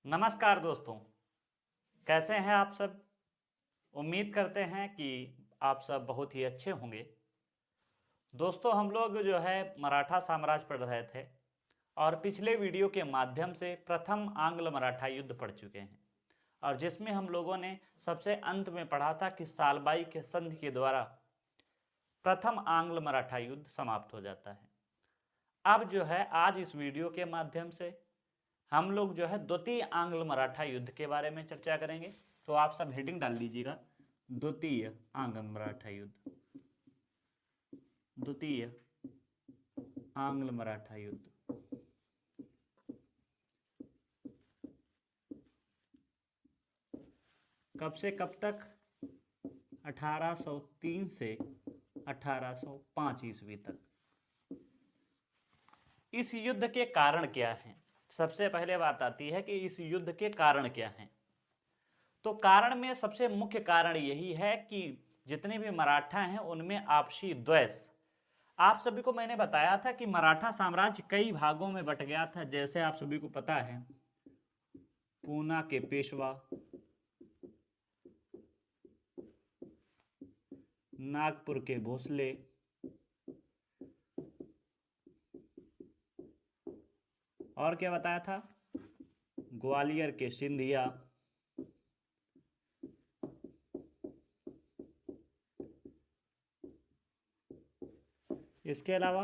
नमस्कार दोस्तों, कैसे हैं आप सब। उम्मीद करते हैं कि आप सब बहुत ही अच्छे होंगे। दोस्तों, हम लोग जो है मराठा साम्राज्य पढ़ रहे थे और पिछले वीडियो के माध्यम से प्रथम आंग्ल मराठा युद्ध पढ़ चुके हैं और जिसमें हम लोगों ने सबसे अंत में पढ़ा था कि सालबाई के संधि के द्वारा प्रथम आंग्ल मराठा युद्ध समाप्त हो जाता है। अब जो है आज इस वीडियो के माध्यम से हम लोग जो है द्वितीय आंग्ल मराठा युद्ध के बारे में चर्चा करेंगे। तो आप सब हेडिंग डाल लीजिएगा, द्वितीय आंग्ल मराठा युद्ध। द्वितीय आंग्ल मराठा युद्ध कब से कब तक? 1803 से 1805 ईस्वी तक। इस युद्ध के कारण क्या हैं? सबसे पहले बात आती है कि इस युद्ध के कारण क्या हैं। तो कारण में सबसे मुख्य कारण यही है कि जितने भी मराठा हैं उनमें आपसी द्वेष। आप सभी को मैंने बताया था कि मराठा साम्राज्य कई भागों में बट गया था। जैसे आप सभी को पता है, पूना के पेशवा, नागपुर के भोसले, और क्या बताया था, ग्वालियर के सिंधिया, इसके अलावा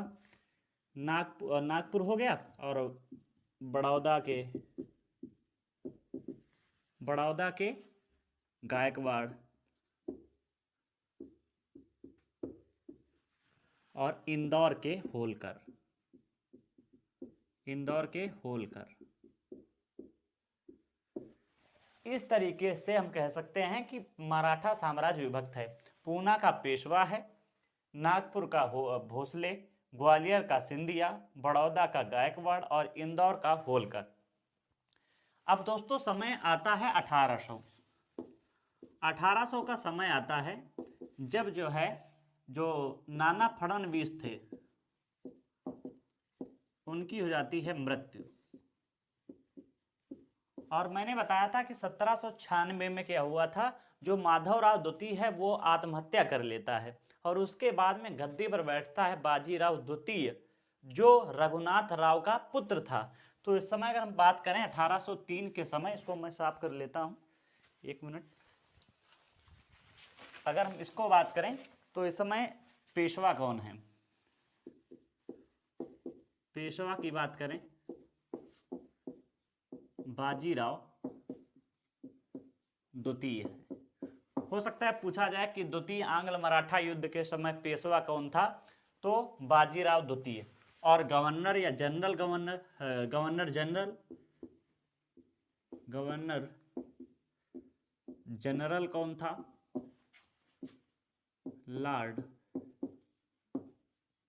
नागपुर हो गया, और बड़ौदा के गायकवाड़ और इंदौर के होलकर। इस तरीके से हम कह सकते हैं कि मराठा साम्राज्य विभक्त है। पूना का पेशवा है, नागपुर का भोसले, ग्वालियर का सिंधिया, बड़ौदा का गायकवाड़ और इंदौर का होलकर। अब दोस्तों समय आता है 1800 का समय आता है जब जो नाना फडणवीस थे उनकी हो जाती है मृत्यु। और मैंने बताया था कि 1796 में क्या हुआ था, जो माधवराव द्वितीय है वो आत्महत्या कर लेता है और उसके बाद में गद्दी पर बैठता है बाजीराव द्वितीय, जो रघुनाथ राव का पुत्र था। तो इस समय अगर हम बात करें 1803 के समय, इसको मैं साफ कर लेता हूं, एक मिनट। अगर हम इसको बात करें तो इस समय पेशवा कौन है? पेशवा की बात करें, बाजीराव द्वितीय है। हो सकता है पूछा जाए कि द्वितीय आंग्ल मराठा युद्ध के समय पेशवा कौन था, तो बाजीराव द्वितीय। और गवर्नर या गवर्नर जनरल कौन था? Lord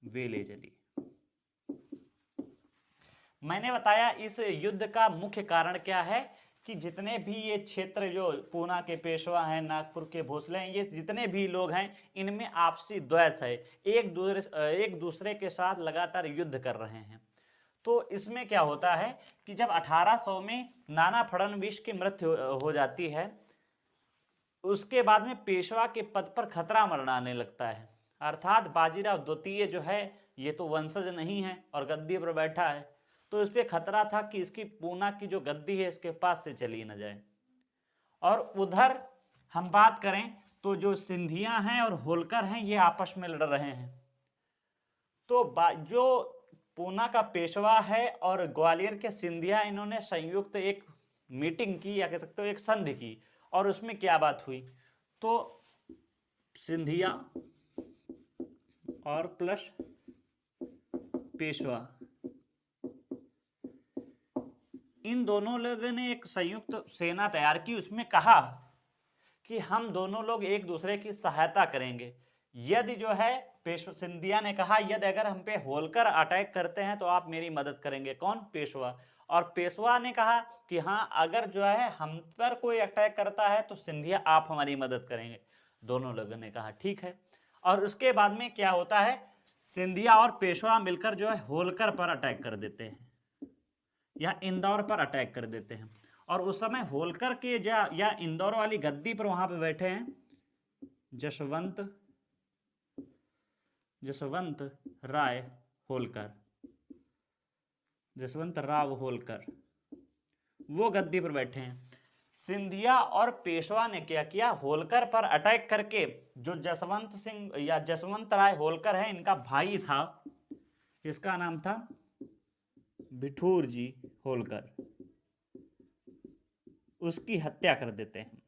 Wellesley. मैंने बताया इस युद्ध का मुख्य कारण क्या है कि जितने भी ये क्षेत्र, जो पूना के पेशवा हैं, नागपुर के भोसले हैं, ये जितने भी लोग हैं इनमें आपसी द्वेष है, एक दूसरे के साथ लगातार युद्ध कर रहे हैं। तो इसमें क्या होता है कि जब 1800 में नाना फडणवीस की मृत्यु हो जाती है, उसके बाद में पेशवा के पद पर खतरा मंडराने लगता है। अर्थात बाजीराव द्वितीय जो है ये तो वंशज नहीं है और गद्दी पर बैठा है, तो इस पर खतरा था कि इसकी पूना की जो गद्दी है इसके पास से चली न जाए। और उधर हम बात करें तो जो सिंधिया हैं और होलकर हैं ये आपस में लड़ रहे हैं। तो जो पूना का पेशवा है और ग्वालियर के सिंधिया, इन्होंने संयुक्त एक मीटिंग की, या कह सकते हो एक संधि की। और उसमें क्या बात हुई, तो सिंधिया और प्लस पेशवा, इन दोनों लोगों ने एक संयुक्त सेना तैयार की। उसमें कहा कि हम दोनों लोग एक दूसरे की सहायता करेंगे। यदि जो है सिंधिया ने कहा, यदि अगर हम पे होलकर अटैक करते हैं तो आप मेरी मदद करेंगे। कौन? पेशवा। और पेशवा ने कहा कि हाँ, अगर जो है हम पर कोई अटैक करता है तो सिंधिया आप हमारी मदद करेंगे। दोनों लोगों ने कहा ठीक है। और उसके बाद में क्या होता है, सिंधिया और पेशवा मिलकर जो है होलकर पर अटैक कर देते हैं या इंदौर पर अटैक कर देते हैं। और उस समय होलकर के या इंदौर वाली गद्दी पर वहां पे बैठे हैं जसवंत राय होलकर, जसवंत राव होलकर, वो गद्दी पर बैठे हैं। सिंधिया और पेशवा ने क्या किया, होलकर पर अटैक करके, जो जसवंत सिंह या जसवंत राय होलकर है, इनका भाई था, इसका नाम था बिठूर जी होलकर, उसकी हत्या कर देते हैं।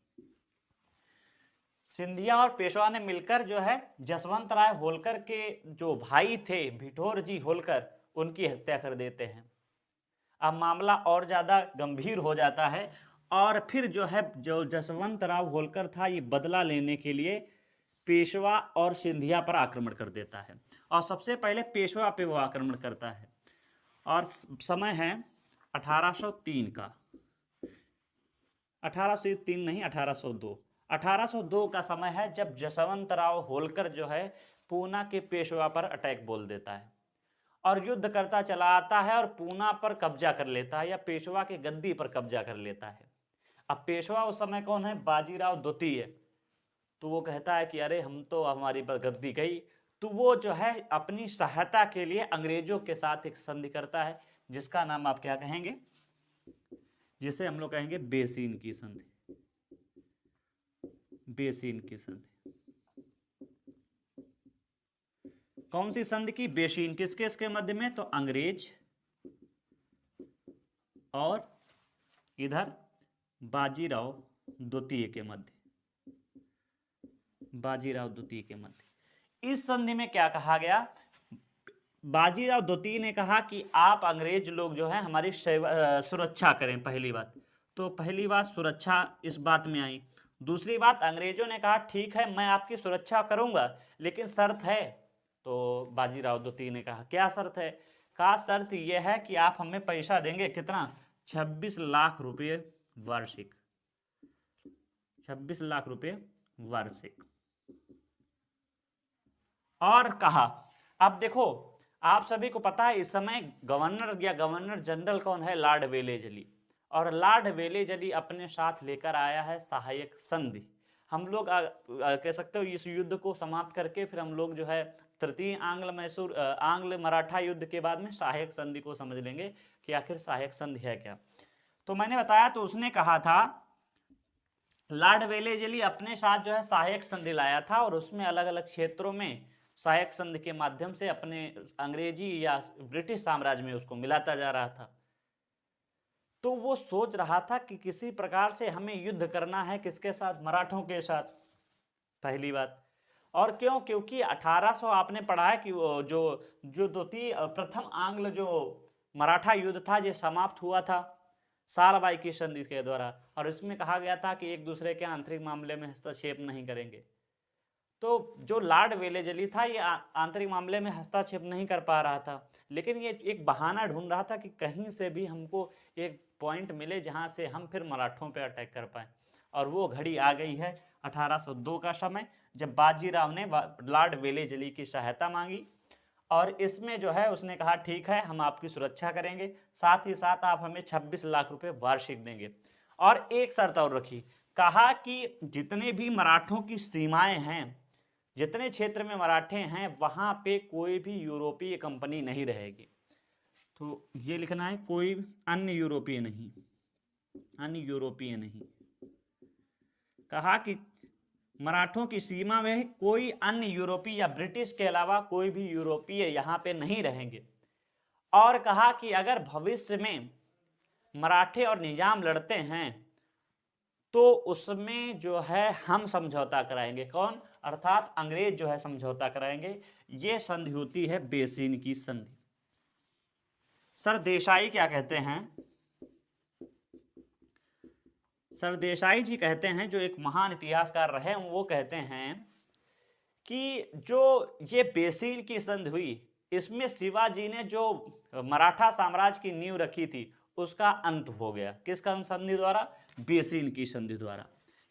सिंधिया और पेशवा ने मिलकर जो है जसवंत राय होलकर के जो भाई थे बिठूर जी होलकर, उनकी हत्या कर देते हैं। अब मामला और ज्यादा गंभीर हो जाता है और फिर जो है जो जसवंत राव होलकर था, ये बदला लेने के लिए पेशवा और सिंधिया पर आक्रमण कर देता है। और सबसे पहले पेशवा पे वो आक्रमण करता है और समय है 1803 का, 1803 नहीं 1802, 1802 का समय है जब जसवंत राव होलकर जो है पूना के पेशवा पर अटैक बोल देता है और युद्ध करता चला आता है और पूना पर कब्जा कर लेता है या पेशवा के गद्दी पर कब्जा कर लेता है। अब पेशवा उस समय कौन है, बाजीराव द्वितीय। तो वो कहता है कि अरे हम तो, हमारी गद्दी गई। तो वो जो है अपनी सहायता के लिए अंग्रेजों के साथ एक संधि करता है, जिसका नाम आप क्या कहेंगे, जिसे हम लोग कहेंगे बेसीन की संधि, बेसीन की संधि। कौन सी संधि की, बेसीन, किसके इसके मध्य में, तो अंग्रेज और इधर बाजीराव द्वितीय के मध्य, बाजीराव द्वितीय के मध्य। इस संधि में क्या कहा गया, बाजीराव द्वितीय ने कहा कि आप अंग्रेज लोग जो है हमारी सुरक्षा करें, पहली बात। तो पहली बात सुरक्षा इस बात में आई। दूसरी बात, अंग्रेजों ने कहा ठीक है मैं आपकी सुरक्षा करूंगा लेकिन शर्त है। तो बाजीराव द्वितीय ने कहा क्या शर्त है, कहा शर्त यह है कि आप हमें पैसा देंगे, कितना, 26 लाख रुपये वार्षिक, 26 लाख रुपये वार्षिक। और कहा, अब देखो आप सभी को पता है इस समय गवर्नर या गवर्नर जनरल कौन है, लॉर्ड वेलेजली। और लॉर्ड वेलेजली अपने साथ लेकर आया है सहायक संधि। हम लोग कह सकते हो इस युद्ध को समाप्त करके फिर हम लोग जो है तृतीय आंग्ल मराठा युद्ध के बाद में सहायक संधि को समझ लेंगे कि आखिर सहायक संधि है क्या। तो मैंने बताया, तो उसने कहा था, लॉर्ड वेलेजली अपने साथ जो है सहायक संधि लाया था और उसमें अलग अलग क्षेत्रों में सहायक संधि के माध्यम से अपने अंग्रेजी या ब्रिटिश साम्राज्य में उसको मिलाता जा रहा था। तो वो सोच रहा था कि किसी प्रकार से हमें युद्ध करना है, किसके साथ, मराठों के साथ, पहली बात। और क्यों, क्योंकि 1800 आपने पढ़ा है कि जो द्वितीय प्रथम आंग्ल जो मराठा युद्ध था ये समाप्त हुआ था सालबाई की संधि के द्वारा, और इसमें कहा गया था कि एक दूसरे के आंतरिक मामले में हस्तक्षेप नहीं करेंगे। तो जो लॉर्ड वेलेजली था ये आंतरिक मामले में हस्तक्षेप नहीं कर पा रहा था, लेकिन ये एक बहाना ढूंढ रहा था कि कहीं से भी हमको एक पॉइंट मिले जहां से हम फिर मराठों पे अटैक कर पाए। और वो घड़ी आ गई है 1802 का समय, जब बाजीराव ने लॉर्ड वेलेजली की सहायता मांगी और इसमें जो है उसने कहा ठीक है हम आपकी सुरक्षा करेंगे, साथ ही साथ आप हमें 26 लाख रुपए वार्षिक देंगे। और एक शर्त और रखी, कहा कि जितने भी मराठों की सीमाएं हैं, जितने क्षेत्र में मराठे हैं वहां पे कोई भी यूरोपीय कंपनी नहीं रहेगी। तो ये लिखना है, कोई अन्य यूरोपीय नहीं, अन्य यूरोपीय नहीं। कहा कि मराठों की सीमा में कोई अन्य यूरोपीय या ब्रिटिश के अलावा कोई भी यूरोपीय यहाँ पे नहीं रहेंगे। और कहा कि अगर भविष्य में मराठे और निजाम लड़ते हैं तो उसमें जो है हम समझौता कराएंगे, कौन, अर्थात अंग्रेज जो है समझौता कराएंगे। ये संधि होती है बेसीन की संधि। सर देसाई क्या कहते हैं, सर देसाई जी कहते हैं, जो एक महान इतिहासकार रहे, वो कहते हैं कि जो ये बेसीन की संधि हुई इसमें शिवाजी ने जो मराठा साम्राज्य की नींव रखी थी उसका अंत हो गया। किसका संधि द्वारा, बेसीन की संधि द्वारा।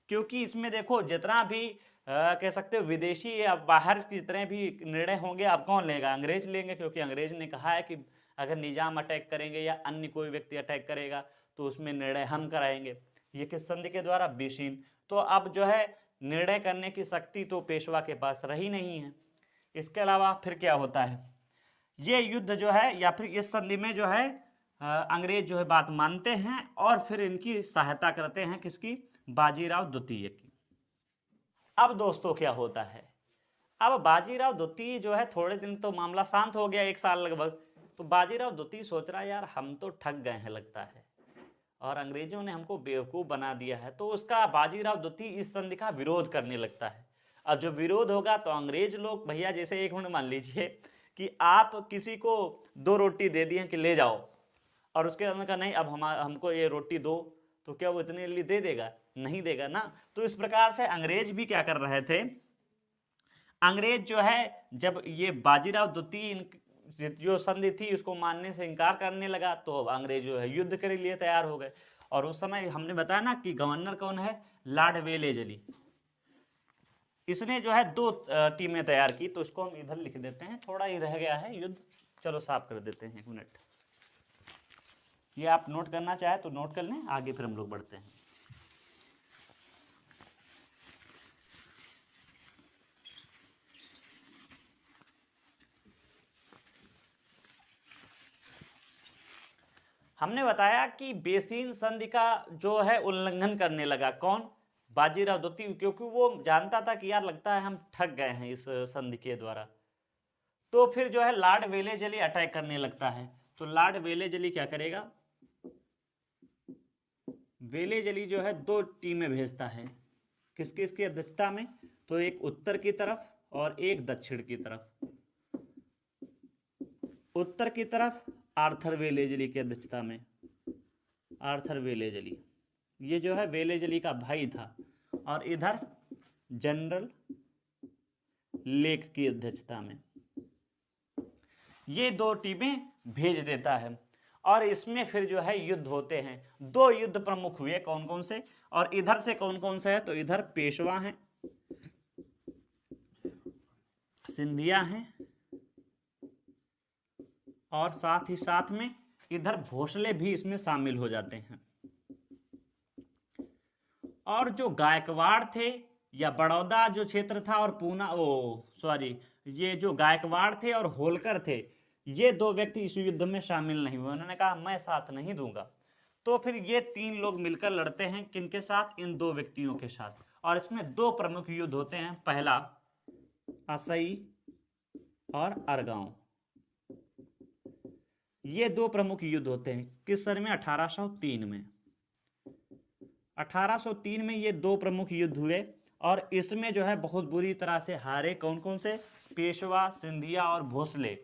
क्योंकि इसमें देखो जितना भी कह सकते हो विदेशी या बाहर जितने भी निर्णय होंगे अब कौन लेगा, अंग्रेज लेंगे। क्योंकि अंग्रेज ने कहा है कि अगर निजाम अटैक करेंगे या अन्य कोई व्यक्ति अटैक करेगा तो उसमें निर्णय हम कराएंगे। ये किस संधि के द्वारा? बीसिन। तो अब जो है निर्णय करने की शक्ति तो पेशवा के पास रही नहीं है। इसके अलावा फिर क्या होता है, ये युद्ध जो है या फिर इस संधि में जो है अंग्रेज जो है बात मानते हैं और फिर इनकी सहायता करते हैं, किसकी? बाजीराव द्वितीय की। अब दोस्तों क्या होता है, अब बाजीराव द्वितीय जो है थोड़े दिन तो मामला शांत हो गया, 1 साल लगभग। तो बाजीराव द्वितीय सोच रहा है यार हम तो ठग गए हैं लगता है, और अंग्रेजों ने हमको बेवकूफ़ बना दिया है। तो उसका बाजीराव द्वितीय इस संधि का विरोध करने लगता है। अब जब विरोध होगा तो अंग्रेज लोग, भैया जैसे एक मिनट मान लीजिए कि आप किसी को 2 रोटी दे दिए कि ले जाओ, और उसके अंदर का नहीं अब हमको ये रोटी दो, तो क्या वो इतने लिए दे देगा? नहीं देगा ना। तो इस प्रकार से अंग्रेज भी क्या कर रहे थे, अंग्रेज जो है जब ये बाजीराव द्वितीय जो संधि थी उसको मानने से इनकार करने लगा, तो अब अंग्रेज जो है युद्ध के लिए तैयार हो गए। और उस समय हमने बताया ना कि गवर्नर कौन है? Lord Wellesley. इसने जो है 2 टीमें तैयार की। तो इसको हम इधर लिख देते हैं, थोड़ा ही रह गया है युद्ध, चलो साफ कर देते हैं 1 मिनट। ये आप नोट करना चाहे तो नोट कर लें, आगे फिर हम लोग बढ़ते हैं। हमने बताया कि बेसिन संधि का जो है उल्लंघन करने लगा कौन? बाजीराव द्वितीय, क्योंकि वो जानता था कि यार लगता है हम ठग गए हैं इस संधि के द्वारा। तो फिर जो है लॉर्ड वेलेजली अटैक करने लगता है। तो लॉर्ड वेलेजली क्या करेगा, वेलेजली जो है 2 टीमें भेजता है, किसकी इसकी अध्यक्षता में? तो एक उत्तर की तरफ और एक दक्षिण की तरफ। उत्तर की तरफ आर्थर वेलेजली की अध्यक्षता में, आर्थर वेलेजली, ये जो है वेलेजली का भाई था, और इधर जनरल लेक की अध्यक्षता में। ये 2 टीमें भेज देता है और इसमें फिर जो है युद्ध होते हैं। 2 युद्ध प्रमुख हुए, कौन कौन से? और इधर से कौन कौन से है? तो इधर पेशवा हैं, सिंधिया हैं, और साथ ही साथ में इधर भोसले भी इसमें शामिल हो जाते हैं। और जो गायकवाड़ थे या बड़ौदा जो क्षेत्र था और ये जो गायकवाड़ थे और होलकर थे, ये 2 व्यक्ति इस युद्ध में शामिल नहीं हुए। उन्होंने कहा मैं साथ नहीं दूंगा। तो फिर ये 3 लोग मिलकर लड़ते हैं, किनके साथ? इन 2 व्यक्तियों के साथ। और इसमें 2 प्रमुख युद्ध होते हैं, पहला असई और अरगांव। ये 2 प्रमुख युद्ध होते हैं, किस सन में? 1803 में। 1803 में ये 2 प्रमुख युद्ध हुए, और इसमें जो है बहुत बुरी तरह से हारे। कौन कौन से? पेशवा, सिंधिया और भोसले।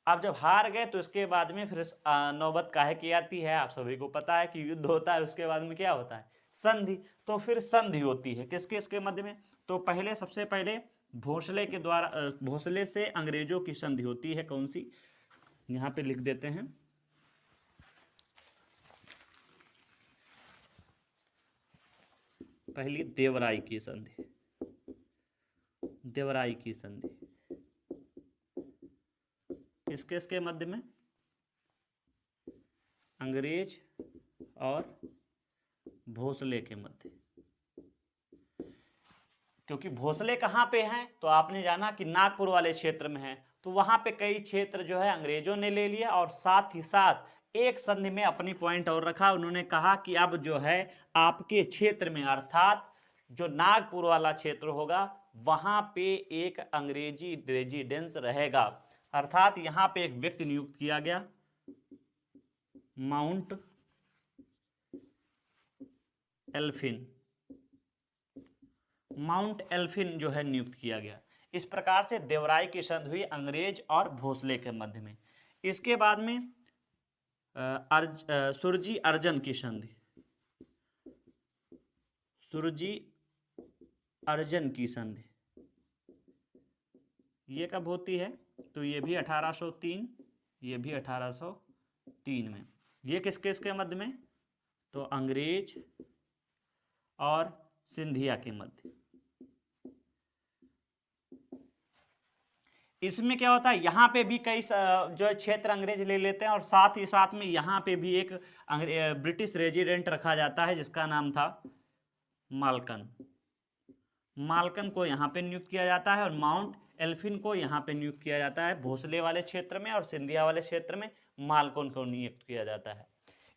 अब जब हार गए तो इसके बाद में फिर नौबत काहे की आती है? आप सभी को पता है कि युद्ध होता है, उसके बाद में क्या होता है? संधि। तो फिर संधि होती है किसके इसके मध्य में? तो पहले सबसे पहले भोसले के द्वारा, भोसले से अंग्रेजों की संधि होती है। कौन सी? यहां पे लिख देते हैं, पहली देवराई की संधि। देवराई की संधि किसके इसके मध्य में? अंग्रेज और भोसले के मध्य। क्योंकि भोसले कहाँ पे हैं? तो आपने जाना कि नागपुर वाले क्षेत्र में है। तो वहां पे कई क्षेत्र जो है अंग्रेजों ने ले लिया, और साथ ही साथ एक संधि में अपनी पॉइंट और रखा। उन्होंने कहा कि अब जो है आपके क्षेत्र में, अर्थात जो नागपुर वाला क्षेत्र होगा, वहां पे एक अंग्रेजी रेजिडेंस रहेगा। अर्थात यहां पे एक व्यक्ति नियुक्त किया गया, माउंट एल्फिन। माउंट एल्फिन जो है नियुक्त किया गया। इस प्रकार से देवराई की संधि हुई अंग्रेज और भोसले के मध्य में। इसके बाद में सुरजी अर्जन की संधि। सुरजी अर्जन की संधि ये कब होती है? तो ये भी 1803, ये भी 1803 में। ये किस किस के मध्य में? तो अंग्रेज और सिंधिया के मध्य। इसमें क्या होता है, यहाँ पे भी कई जो है क्षेत्र अंग्रेज ले लेते हैं और साथ ही साथ में यहाँ पे भी एक ब्रिटिश रेजिडेंट रखा जाता है जिसका नाम था माल्कन। माल्कन को यहाँ पे नियुक्त किया जाता है और माउंट एल्फिन को यहाँ पे नियुक्त किया जाता है भोसले वाले क्षेत्र में, और सिंधिया वाले क्षेत्र में माल्कन को नियुक्त किया जाता है।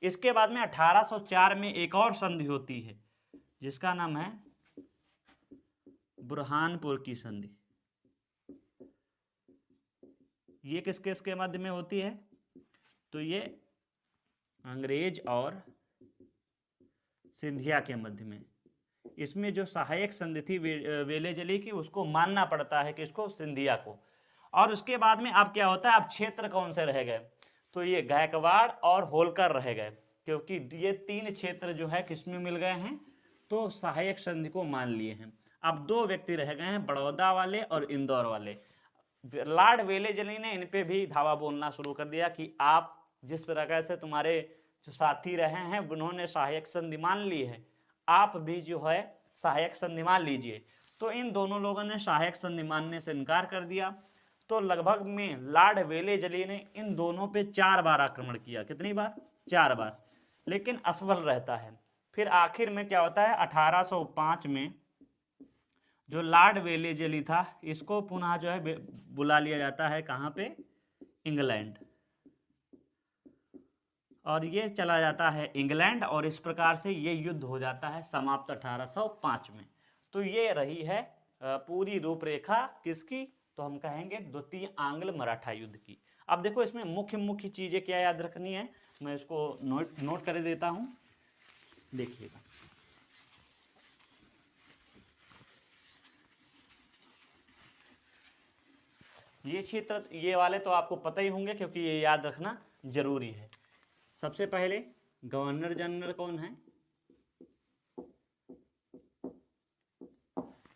इसके बाद में 1804 में एक और संधि होती है जिसका नाम है बुरहानपुर की संधि। ये किस किस के मध्य में होती है, तो ये अंग्रेज और सिंधिया के मध्य में। इसमें जो सहायक संधि थी वेलेजली की, उसको मानना पड़ता है कि इसको सिंधिया को। और उसके बाद में अब क्या होता है, अब क्षेत्र कौन से रह गए, तो ये गायकवाड़ और होलकर रह गए, क्योंकि ये तीन क्षेत्र जो है किसमें मिल गए हैं, तो सहायक संधि को मान लिए हैं। अब दो व्यक्ति रह गए हैं, बड़ौदा वाले और इंदौर वाले। लॉर्ड वेलेजली ने इन पे भी धावा बोलना शुरू कर दिया कि आप जिस प्रकार से तुम्हारे जो साथी रहे हैं उन्होंने सहायक संधि मान ली है, आप भी जो है सहायक संधि मान लीजिए। तो इन दोनों लोगों ने सहायक संधि मानने से इनकार कर दिया। तो लगभग में लॉर्ड वेलेजली ने इन दोनों पे 4 बार आक्रमण किया। कितनी बार? 4 बार, लेकिन असफल रहता है। फिर आखिर में क्या होता है, 1805 में जो लॉर्ड वेलेजली था इसको पुनः जो है बुला लिया जाता है, कहाँ पे, इंग्लैंड, और ये चला जाता है इंग्लैंड, और इस प्रकार से ये युद्ध हो जाता है समाप्त 1805 में। तो ये रही है पूरी रूपरेखा किसकी, तो हम कहेंगे द्वितीय आंग्ल मराठा युद्ध की। अब देखो इसमें मुख्य मुख्य चीजें क्या याद रखनी है, मैं इसको नोट कर देता हूं, देखिएगा। ये क्षेत्र ये वाले तो आपको पता ही होंगे क्योंकि ये याद रखना जरूरी है। सबसे पहले गवर्नर जनरल कौन है,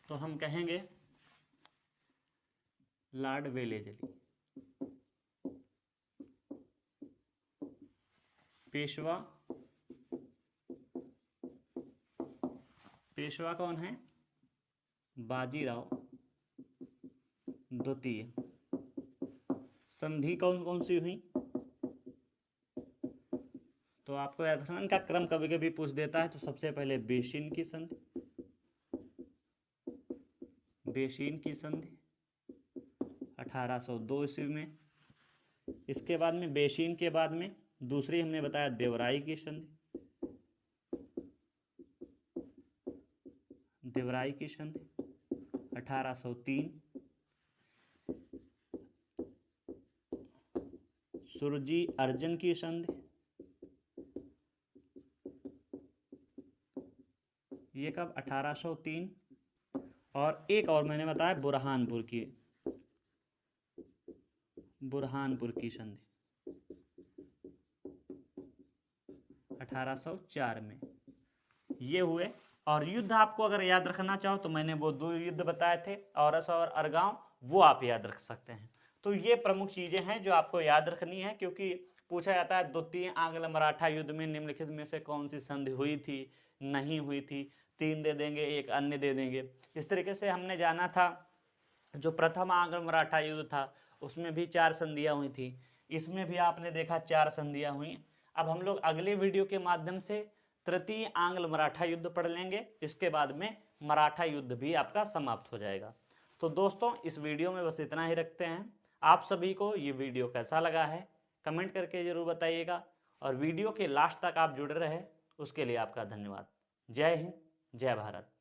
तो हम कहेंगे लॉर्ड वेलेजली। पेशवा, पेशवा कौन है, बाजीराव द्वितीय। संधि कौन कौन सी हुई, तो आपको याद रखना, इनका क्रम कभी कभी पूछ देता है। तो सबसे पहले बेशिन की संधि, बेशिन की संधि 1802 ईस्वी में। इसके बाद में बेशिन के बाद में दूसरी हमने बताया देवराई की संधि, देवराई की संधि 1803। सुरजी अर्जन की संधि, ये कब, 1803। और एक और मैंने बताया बुरहानपुर की, बुरहानपुर की संधि 1804 में। ये हुए। और युद्ध आपको अगर याद रखना चाहो तो मैंने वो 2 युद्ध बताए थे, औरस और अरगांव, वो आप याद रख सकते हैं। तो ये प्रमुख चीजें हैं जो आपको याद रखनी है, क्योंकि पूछा जाता है द्वितीय आंग्ल मराठा युद्ध में निम्नलिखित में से कौन सी संधि हुई थी, नहीं हुई थी। 3 दे देंगे, एक अन्य दे देंगे। इस तरीके से हमने जाना था जो प्रथम आंग्ल मराठा युद्ध था उसमें भी 4 संधियां हुई थी, इसमें भी आपने देखा 4 संधियां हुई। अब हम लोग अगले वीडियो के माध्यम से तृतीय आंग्ल मराठा युद्ध पढ़ लेंगे। इसके बाद में मराठा युद्ध भी आपका समाप्त हो जाएगा। तो दोस्तों इस वीडियो में बस इतना ही रखते हैं। आप सभी को ये वीडियो कैसा लगा है कमेंट करके जरूर बताइएगा, और वीडियो के लास्ट तक आप जुड़े रहे उसके लिए आपका धन्यवाद। जय हिंद, जय भारत।